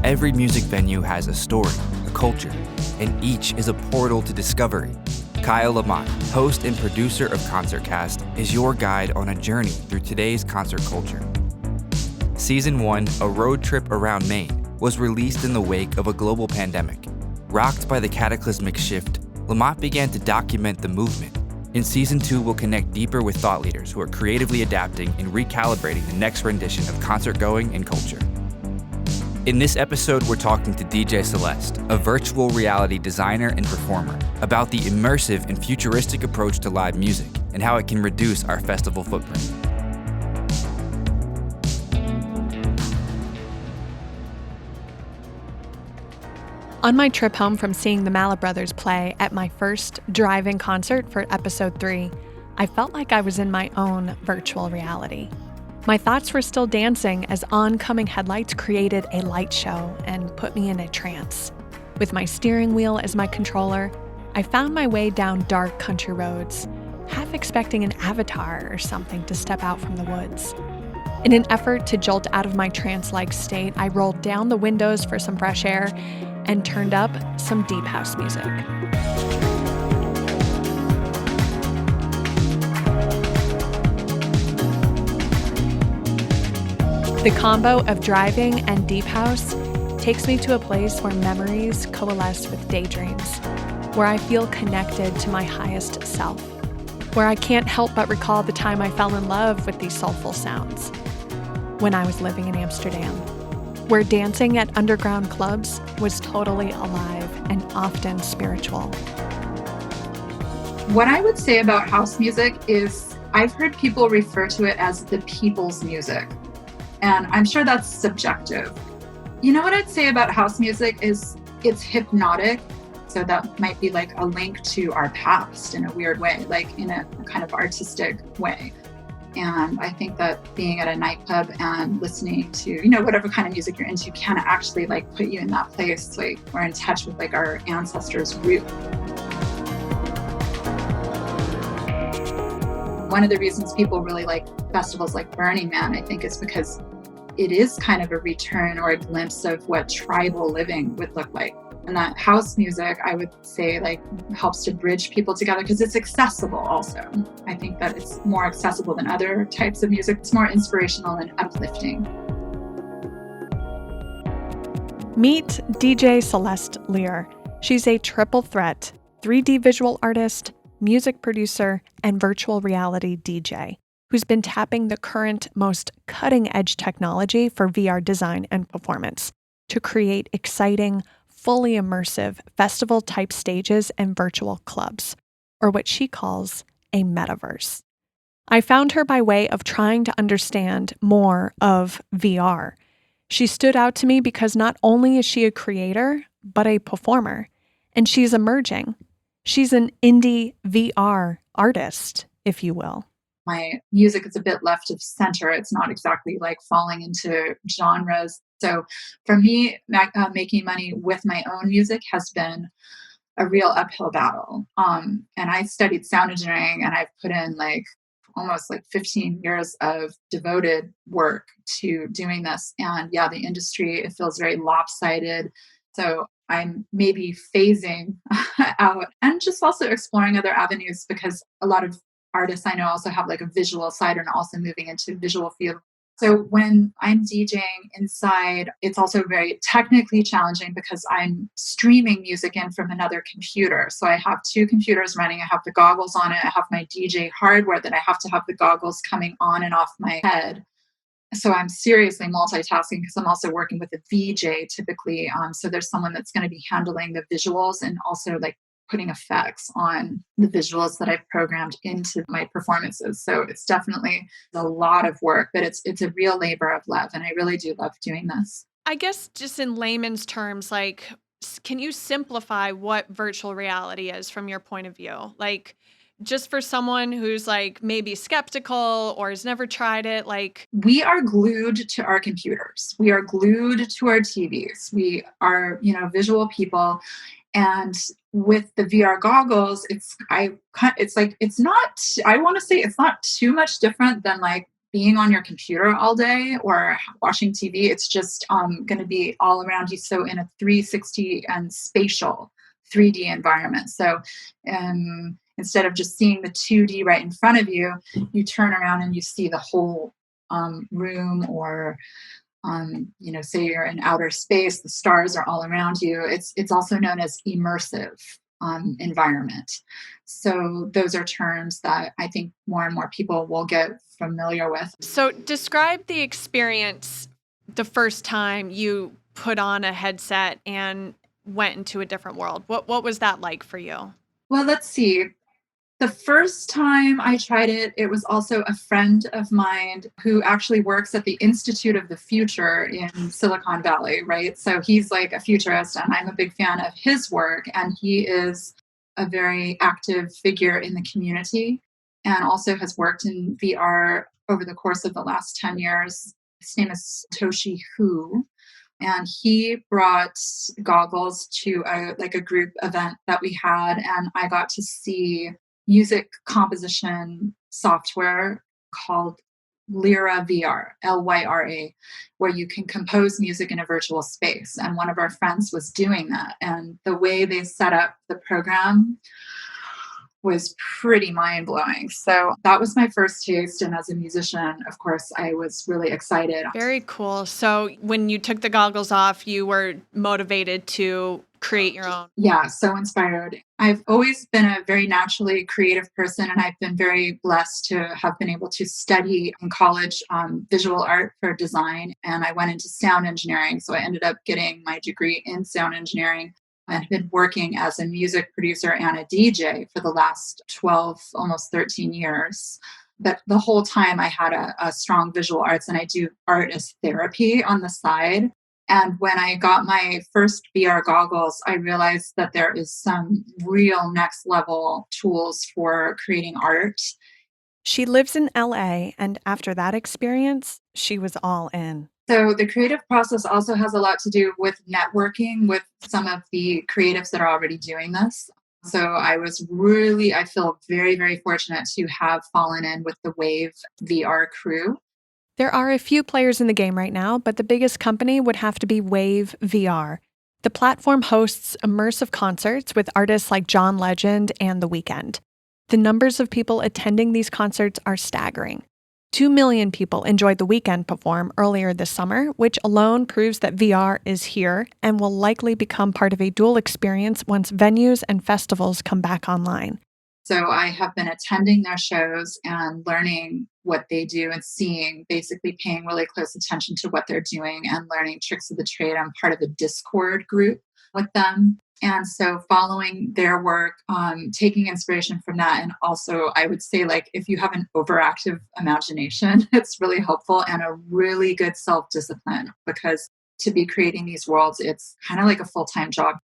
Every music venue has a story, a culture, and each is a portal to discovery. Kyle Lamont, host and producer of ConcertCast, is your guide on a journey through today's concert culture. Season 1, A Road Trip Around Maine, was released in the wake of a global pandemic. Rocked by the cataclysmic shift, Lamont began to document the movement. In Season 2, we'll connect deeper with thought leaders who are creatively adapting and recalibrating the next rendition of concert-going and culture. In this episode, we're talking to DJ Celeste, a virtual reality designer and performer, about the immersive and futuristic approach to live music and how it can reduce our festival footprint. On my trip home from seeing the Mala Brothers play at my first drive-in concert for episode 3, I felt like I was in my own virtual reality. My thoughts were still dancing as oncoming headlights created a light show and put me in a trance. With my steering wheel as my controller, I found my way down dark country roads, half expecting an avatar or something to step out from the woods. In an effort to jolt out of my trance-like state, I rolled down the windows for some fresh air and turned up some deep house music. The combo of driving and deep house takes me to a place where memories coalesce with daydreams, where I feel connected to my highest self, where I can't help but recall the time I fell in love with these soulful sounds, when I was living in Amsterdam, where dancing at underground clubs was totally alive and often spiritual. What I would say about house music is I've heard people refer to it as the people's music. And I'm sure that's subjective. You know what I'd say about house music is it's hypnotic. So that might be like a link to our past in a weird way, like in a kind of artistic way. And I think that being at a nightclub and listening to, whatever kind of music you're into can actually like put you in that place, like we're in touch with like our ancestors' root. One of the reasons people really like festivals like Burning Man, I think, is because it is kind of a return or a glimpse of what tribal living would look like. And that house music, I would say, like helps to bridge people together because it's accessible also. I think that it's more accessible than other types of music. It's more inspirational and uplifting. Meet DJ Celeste Lear. She's a triple threat, 3D visual artist, music producer, and virtual reality DJ, who's been tapping the current most cutting-edge technology for VR design and performance to create exciting, fully immersive festival-type stages and virtual clubs, or what she calls a metaverse. I found her by way of trying to understand more of VR. She stood out to me because not only is she a creator, but a performer, and she's emerging. She's an indie VR artist, if you will. My music is a bit left of center. It's not exactly like falling into genres. So for me, making money with my own music has been a real uphill battle. And I studied sound engineering and I've put in like almost like 15 years of devoted work to doing this. And yeah, the industry, it feels very lopsided. So I'm maybe phasing out and just also exploring other avenues because a lot of artists I know also have like a visual side and also moving into visual field. So when I'm DJing inside, it's also very technically challenging because I'm streaming music in from another computer. So I have 2 computers running. I have the goggles on it. I have my DJ hardware that I have to have the goggles coming on and off my head. So I'm seriously multitasking because I'm also working with a VJ typically. So there's someone that's going to be handling the visuals and also like putting effects on the visuals that I've programmed into my performances. So it's definitely a lot of work, but it's a real labor of love. And I really do love doing this. I guess just in layman's terms, like, can you simplify what virtual reality is from your point of view? Like, just for someone who's like maybe skeptical or has never tried it, like. We are glued to our computers. We are glued to our TVs. We are, visual people. And with the VR goggles, I want to say it's not too much different than like being on your computer all day or watching TV. It's just going to be all around you. So in a 360 and spatial 3D environment. So instead of just seeing the 2D right in front of you, you turn around and you see the whole room, or say you're in outer space, the stars are all around you. It's also known as immersive environment. So those are terms that I think more and more people will get familiar with. So describe the experience the first time you put on a headset and went into a different world. What was that like for you? Well, let's see. The first time I tried it, it was also a friend of mine who actually works at the Institute of the Future in Silicon Valley, right? So he's like a futurist, and I'm a big fan of his work. And he is a very active figure in the community and also has worked in VR over the course of the last 10 years. His name is Toshi Hu. And he brought goggles to a group event that we had, and I got to see music composition software called Lyra VR, Lyra, where you can compose music in a virtual space. And one of our friends was doing that. And the way they set up the program was pretty mind-blowing. So that was my first taste. And as a musician, of course, I was really excited. Very cool. So when you took the goggles off, you were motivated to create your own. Yeah, so inspired. I've always been a very naturally creative person, and I've been very blessed to have been able to study in college visual art for design. And I went into sound engineering. So I ended up getting my degree in sound engineering. I've been working as a music producer and a DJ for the last 12, almost 13 years. But the whole time I had a strong visual arts, and I do art as therapy on the side. And when I got my first VR goggles, I realized that there is some real next level tools for creating art. She lives in LA, and after that experience, she was all in. So the creative process also has a lot to do with networking with some of the creatives that are already doing this. So I feel very, very fortunate to have fallen in with the Wave VR crew. There are a few players in the game right now, but the biggest company would have to be Wave VR. The platform hosts immersive concerts with artists like John Legend and The Weeknd. The numbers of people attending these concerts are staggering. 2 million people enjoyed The Weeknd perform earlier this summer, which alone proves that VR is here and will likely become part of a dual experience once venues and festivals come back online. So I have been attending their shows and learning what they do and basically paying really close attention to what they're doing and learning tricks of the trade. I'm part of a Discord group with them. And so following their work, taking inspiration from that. And also I would say, like, if you have an overactive imagination, it's really helpful, and a really good self-discipline, because to be creating these worlds, it's kind of like a full-time job.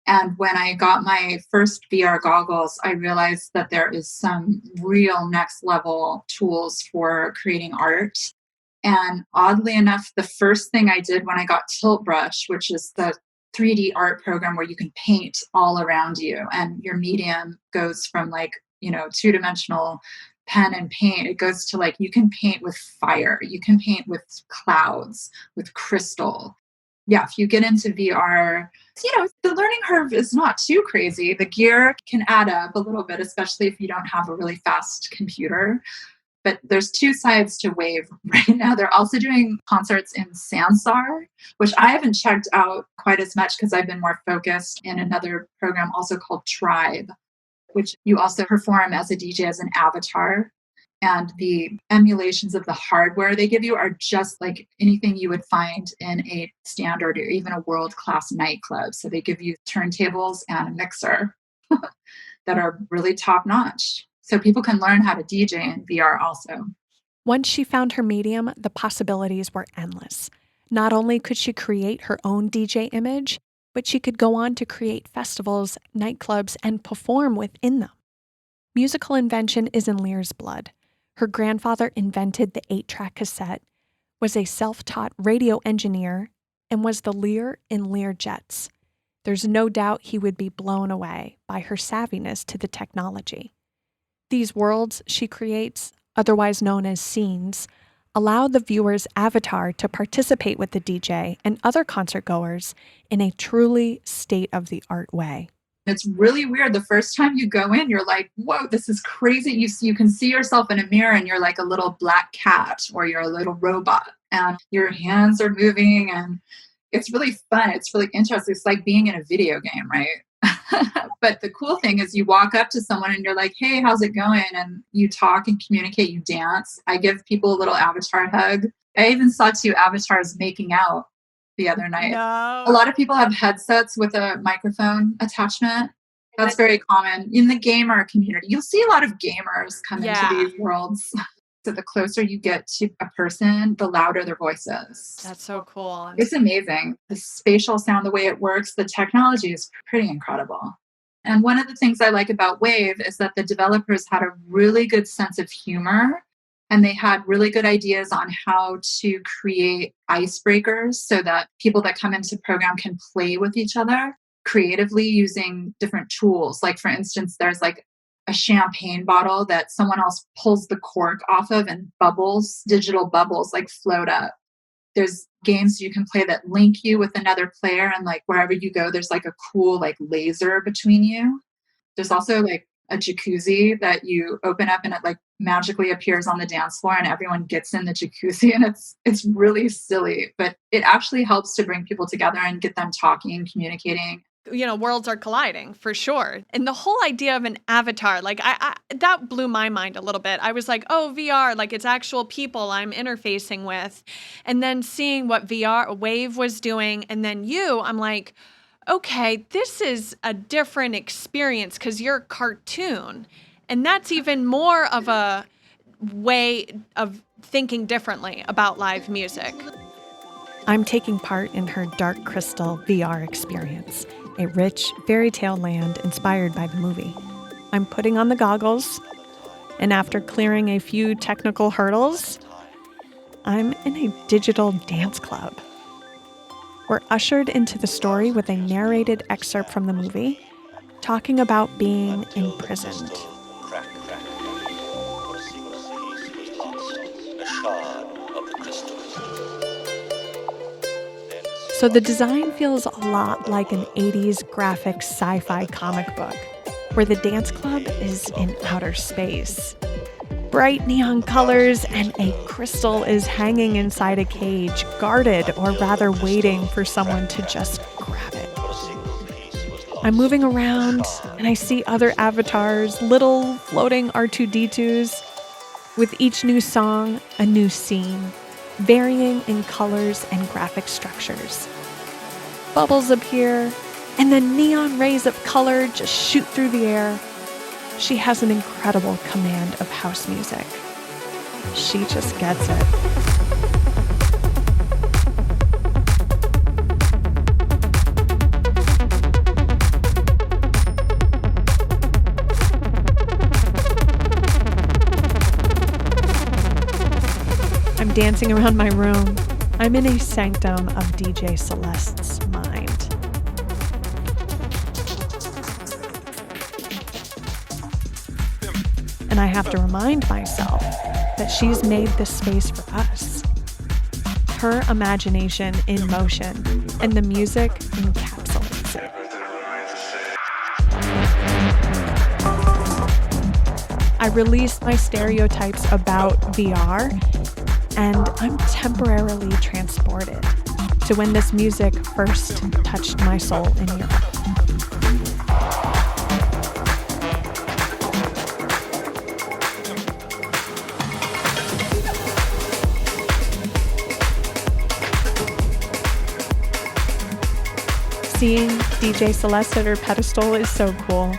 And when I got my first VR goggles, I realized that there is some real next level tools for creating art. And oddly enough, the first thing I did when I got Tilt Brush, which is the 3D art program where you can paint all around you, and your medium goes from two-dimensional pen and paint. It goes to you can paint with fire, you can paint with clouds, with crystal. Yeah, if you get into VR, the learning curve is not too crazy. The gear can add up a little bit, especially if you don't have a really fast computer. But there's two sides to Wave right now. They're also doing concerts in Sansar, which I haven't checked out quite as much because I've been more focused in another program also called Tribe, which you also perform as a DJ as an avatar. And the emulations of the hardware they give you are just like anything you would find in a standard or even a world-class nightclub. So they give you turntables and a mixer that are really top-notch. So people can learn how to DJ in VR also. Once she found her medium, the possibilities were endless. Not only could she create her own DJ image, but she could go on to create festivals, nightclubs, and perform within them. Musical invention is in Lear's blood. Her grandfather invented the 8-track cassette, was a self-taught radio engineer, and was the Lear in Lear Jets. There's no doubt he would be blown away by her savviness to the technology. These worlds she creates, otherwise known as scenes, allow the viewer's avatar to participate with the DJ and other concert goers in a truly state-of-the-art way. It's really weird. The first time you go in, you're like, whoa, this is crazy. You can see yourself in a mirror and you're like a little black cat or you're a little robot and your hands are moving and it's really fun. It's really interesting. It's like being in a video game, right? But the cool thing is you walk up to someone and you're like, hey, how's it going? And you talk and communicate, you dance. I give people a little avatar hug. I even saw 2 avatars making out the other night. No. A lot of people have headsets with a microphone attachment. That's very common in the gamer community. You'll see a lot of gamers come into these worlds. So the closer you get to a person, the louder their voice is. That's so cool. It's amazing. The spatial sound, the way it works, the technology is pretty incredible. And one of the things I like about Wave is that the developers had a really good sense of humor. And they had really good ideas on how to create icebreakers so that people that come into the program can play with each other creatively using different tools. Like, for instance, there's like a champagne bottle that someone else pulls the cork off of and bubbles, digital bubbles, like float up. There's games you can play that link you with another player. And like wherever you go, there's like a cool like laser between you. There's also like a jacuzzi that you open up and it like magically appears on the dance floor and everyone gets in the jacuzzi and it's really silly, but it actually helps to bring people together and get them talking, communicating. Worlds are colliding for sure. And the whole idea of an avatar, like I that blew my mind a little bit. I was like, oh, VR, like it's actual people I'm interfacing with. And then seeing what Wave was doing and then I'm like, okay, this is a different experience because you're a cartoon. And that's even more of a way of thinking differently about live music. I'm taking part in her Dark Crystal VR experience, a rich fairy tale land inspired by the movie. I'm putting on the goggles, and after clearing a few technical hurdles, I'm in a digital dance club. We're ushered into the story with a narrated excerpt from the movie, talking about being imprisoned. So the design feels a lot like an 80s graphic sci-fi comic book, where the dance club is in outer space. Bright neon colors and a crystal is hanging inside a cage, guarded or rather waiting for someone to just grab it. I'm moving around and I see other avatars, little floating R2-D2s. With each new song, a new scene, varying in colors and graphic structures. Bubbles appear, and then neon rays of color just shoot through the air. She has an incredible command of house music. She just gets it. I'm dancing around my room. I'm in a sanctum of DJ Celeste's mind. And I have to remind myself that she's made this space for us. Her imagination in motion, and the music encapsulates it. I released my stereotypes about VR, and I'm temporarily transported to when this music first touched my soul in Europe. Seeing DJ Celeste at her pedestal is so cool.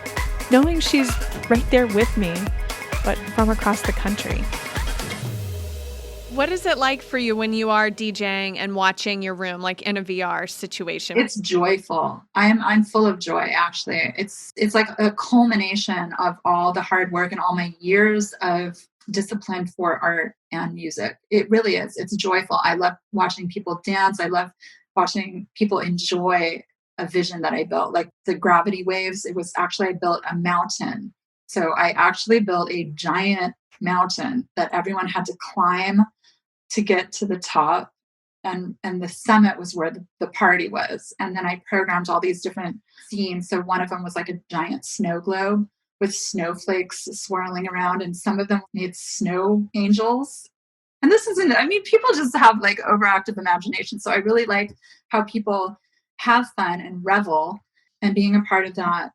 Knowing she's right there with me, but from across the country. What is it like for you when you are DJing and watching your room, like in a VR situation? It's joyful. I'm full of joy, actually. It's like a culmination of all the hard work and all my years of discipline for art and music. It really is. It's joyful. I love watching people dance. I love watching people enjoy a vision that I built, like the gravity waves. It was actually, I built a mountain. So I actually built a giant mountain that everyone had to climb to get to the top. And the summit was where the party was. And then I programmed all these different scenes. So one of them was like a giant snow globe with snowflakes swirling around, and some of them made snow angels. And this isn't, I mean, people just have like overactive imagination. So I really like how people have fun and revel, and being a part of that,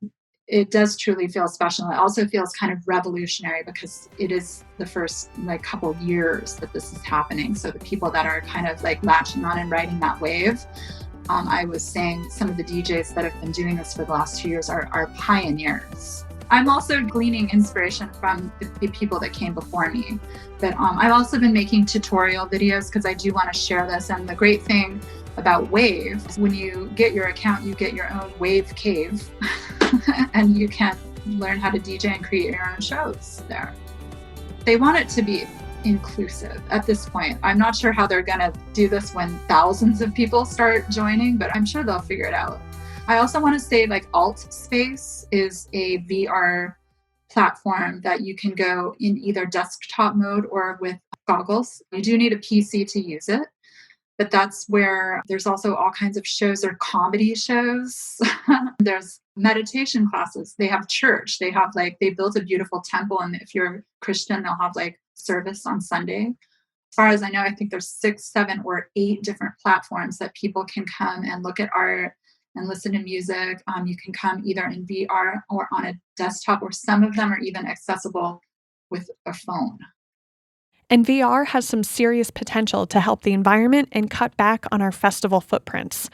it does truly feel special. It also feels kind of revolutionary because it is the first like couple of years that this is happening. So the people that are kind of like latching on and riding that wave, I was saying some of the DJs that have been doing this for the last 2 years are pioneers. I'm also gleaning inspiration from the people that came before me. But I've also been making tutorial videos because I do want to share this. And the great thing about Wave, when you get your account, you get your own Wave cave and you can learn how to DJ and create your own shows there. They want it to be inclusive at this point. I'm not sure how they're going to do this when thousands of people start joining, but I'm sure they'll figure it out. I also want to say like AltSpace is a VR platform that you can go in either desktop mode or with goggles. You do need a PC to use it, but that's where there's also all kinds of shows. There are comedy shows. There's meditation classes. They have church. They have like, they built a beautiful temple. And if you're Christian, they'll have like service on Sunday. As far as I know, I think there's 6, 7, or 8 different platforms that people can come and look at art and listen to music. You can come either in VR or on a desktop, or some of them are even accessible with a phone. And VR has some serious potential to help the environment and cut back on our festival footprints.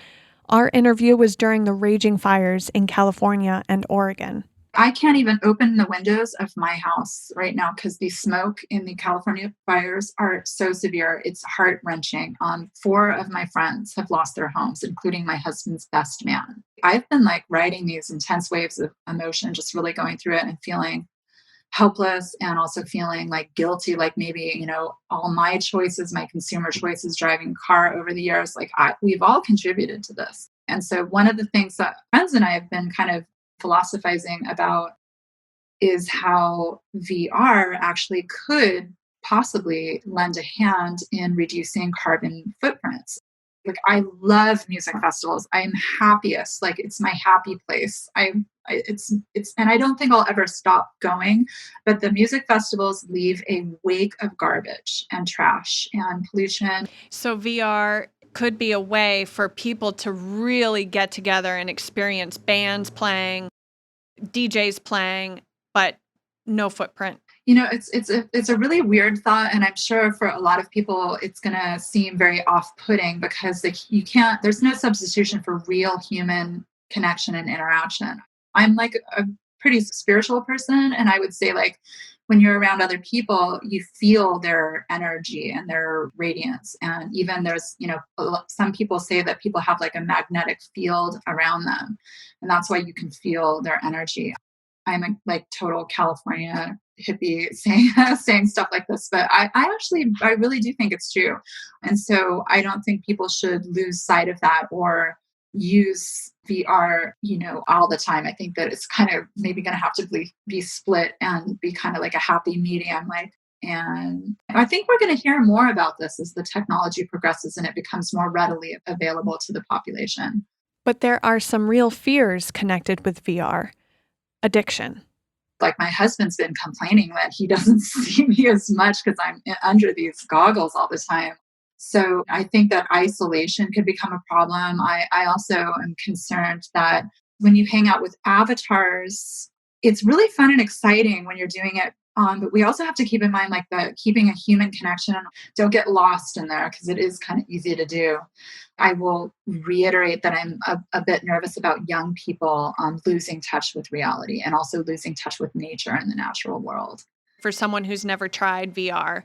Our interview was during the raging fires in California and Oregon. I can't even open the windows of my house right now because the smoke in the California fires are so severe. It's heart-wrenching. 4 of my friends have lost their homes, including my husband's best man. I've been like riding these intense waves of emotion, just really going through it and feeling helpless, and also feeling like guilty, like maybe, you know, all my choices, my consumer choices, driving a car over the years, like we've all contributed to this. And so one of the things that friends and I have been kind of philosophizing about is how VR actually could possibly lend a hand in reducing carbon footprints. Like, I love music festivals. I am happiest. Like, it's my happy place. It's, and I don't think I'll ever stop going, but the music festivals leave a wake of garbage and trash and pollution. So VR could be a way for people to really get together and experience bands playing, DJs playing, but no footprint. You know, it's a really weird thought, and I'm sure for a lot of people it's going to seem very off-putting because there's no substitution for real human connection and interaction. I'm like a pretty spiritual person, and I would say, like, when you're around other people, you feel their energy and their radiance. And even there's, you know, some people say that people have like a magnetic field around them, and that's why you can feel their energy. I'm a like total California hippie saying stuff like this, but I really do think it's true. And so I don't think people should lose sight of that or use VR, you know, all the time. I think that it's kind of maybe going to have to be split and be kind of like a happy medium. And I think we're going to hear more about this as the technology progresses and it becomes more readily available to the population. But there are some real fears connected with VR. Addiction. Like, my husband's been complaining that he doesn't see me as much because I'm under these goggles all the time. So I think that isolation could become a problem. I also am concerned that when you hang out with avatars, it's really fun and exciting when you're doing it. But we also have to keep in mind, like, that keeping a human connection, don't get lost in there because it is kind of easy to do. I will reiterate that I'm a bit nervous about young people losing touch with reality and also losing touch with nature and the natural world. For someone who's never tried VR,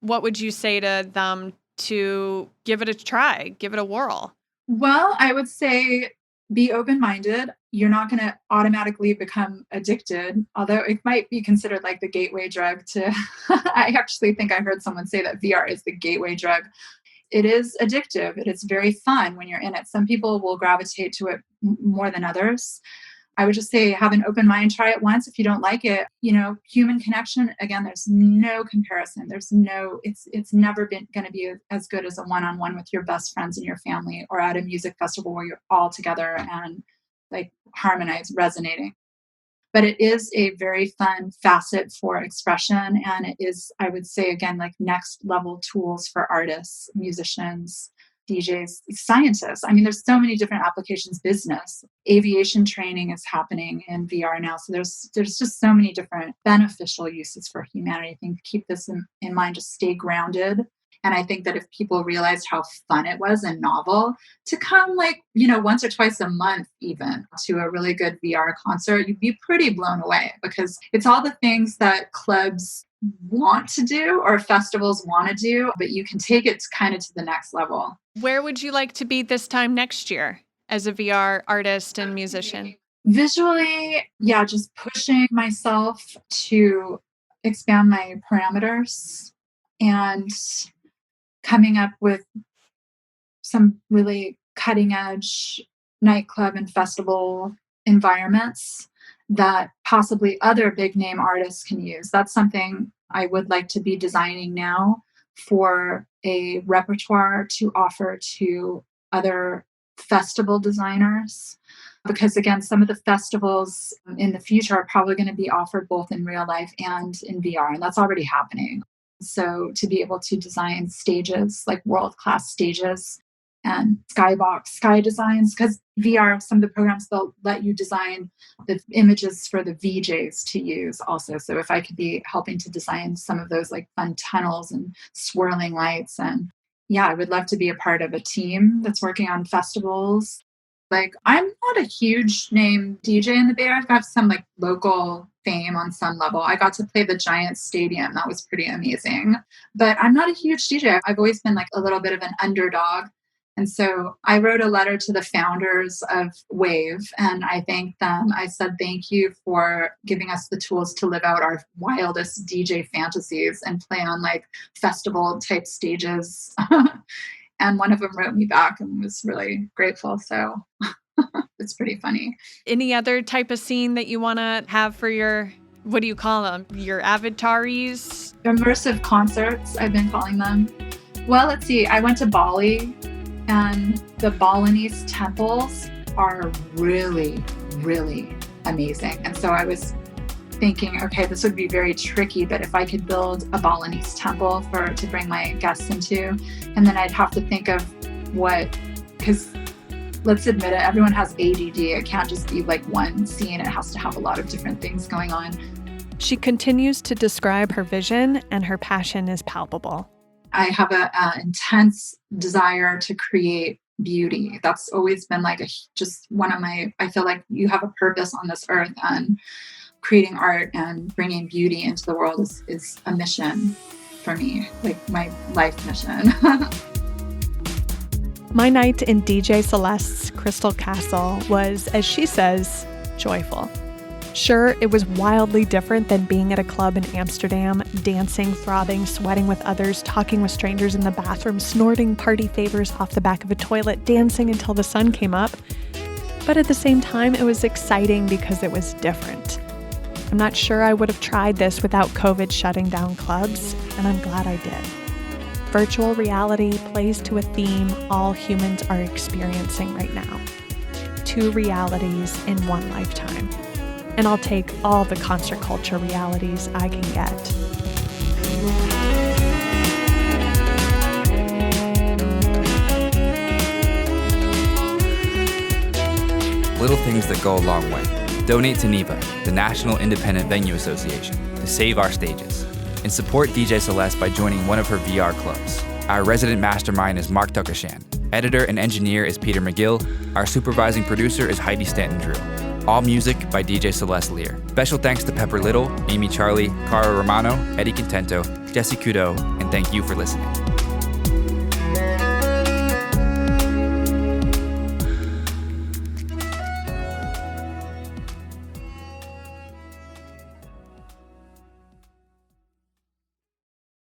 what would you say to them to give it a try, give it a whirl? Well, I would say be open-minded. You're not going to automatically become addicted, although it might be considered like the gateway drug to, I actually think I heard someone say that VR is the gateway drug. It is addictive. It is very fun when you're in it. Some people will gravitate to it more than others. I would just say have an open mind, try it once. If you don't like it, human connection, again, there's no comparison. It's never been going to be as good as a one-on-one with your best friends and your family, or at a music festival where you're all together and like harmonized, resonating. But it is a very fun facet for expression. And it is, I would say, again, like next level tools for artists, musicians, DJs, scientists. I mean, there's so many different applications, business, aviation training is happening in VR now. So there's just so many different beneficial uses for humanity. I think keep this in mind, just stay grounded. And I think that if people realized how fun it was and novel to come once or twice a month even to a really good VR concert, you'd be pretty blown away, because it's all the things that clubs want to do or festivals want to do, but you can take it kind of to the next level. Where would you like to be this time next year as a VR artist and musician? Visually, just pushing myself to expand my parameters and coming up with some really cutting edge nightclub and festival environments that possibly other big name artists can use. That's something I would like to be designing now for a repertoire to offer to other festival designers. Because again, some of the festivals in the future are probably going to be offered both in real life and in VR, and that's already happening. So to be able to design stages, like world-class stages and sky designs, because VR, some of the programs, they'll let you design the images for the VJs to use also. So if I could be helping to design some of those like fun tunnels and swirling lights, and I would love to be a part of a team that's working on festivals. Like, I'm not a huge name DJ in the Bay Area. I've got some like local fame on some level. I got to play the Giants Stadium. That was pretty amazing. But I'm not a huge DJ. I've always been like a little bit of an underdog. And so I wrote a letter to the founders of Wave, and I thanked them. I said, thank you for giving us the tools to live out our wildest DJ fantasies and play on like festival type stages. And one of them wrote me back and was really grateful. So it's pretty funny. Any other type of scene that you want to have for your, what do you call them? Your avataries? Immersive concerts, I've been calling them. Well, let's see. I went to Bali, and the Balinese temples are really, really amazing. And so I was thinking, okay, this would be very tricky, but if I could build a Balinese temple to bring my guests into, and then I'd have to think of because let's admit it, everyone has ADD. It can't just be like one scene. It has to have a lot of different things going on. She continues to describe her vision, and her passion is palpable. I have an intense desire to create beauty. That's always been like just one of I feel like you have a purpose on this earth, and creating art and bringing beauty into the world is a mission for me, like my life mission. My night in DJ Celeste's Crystal Castle was, as she says, joyful. Sure, it was wildly different than being at a club in Amsterdam, dancing, throbbing, sweating with others, talking with strangers in the bathroom, snorting party favors off the back of a toilet, dancing until the sun came up. But at the same time, it was exciting because it was different. I'm not sure I would have tried this without COVID shutting down clubs, and I'm glad I did. Virtual reality plays to a theme all humans are experiencing right now. 2 realities in one lifetime. And I'll take all the concert culture realities I can get. Little things that go a long way. Donate to NIVA, the National Independent Venue Association, to save our stages. And support DJ Celeste by joining one of her VR clubs. Our resident mastermind is Mark Tuckashan. Editor and engineer is Peter McGill. Our supervising producer is Heidi Stanton-Drew. All music by DJ Celeste Lear. Special thanks to Pepper Little, Amy Charlie, Cara Romano, Eddie Contento, Jesse Kudo, and thank you for listening.